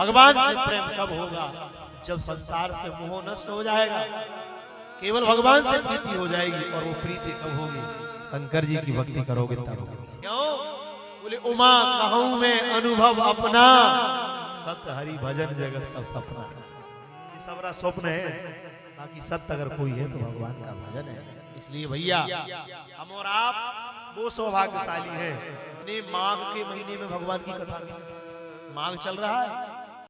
भगवान से प्रेम कब होगा? जब संसार से मोह नष्ट हो जाएगा, केवल भगवान से प्रीति हो जाएगी। और वो प्रीति कब होगी? शंकर जी की भक्ति करोगे तब होगी। क्यों? बोले उमा कहूं में अनुभव अपना, सत हरि भजन जगत सब सपना। ये सबरा स्वप्न है, बाकी सत्य अगर कोई है तो भगवान का भजन है। इसलिए भैया हम और आप वो सौभाग्यशाली हैं ने माघ के महीने में भगवान की कथा मिली। माघ चल रहा है,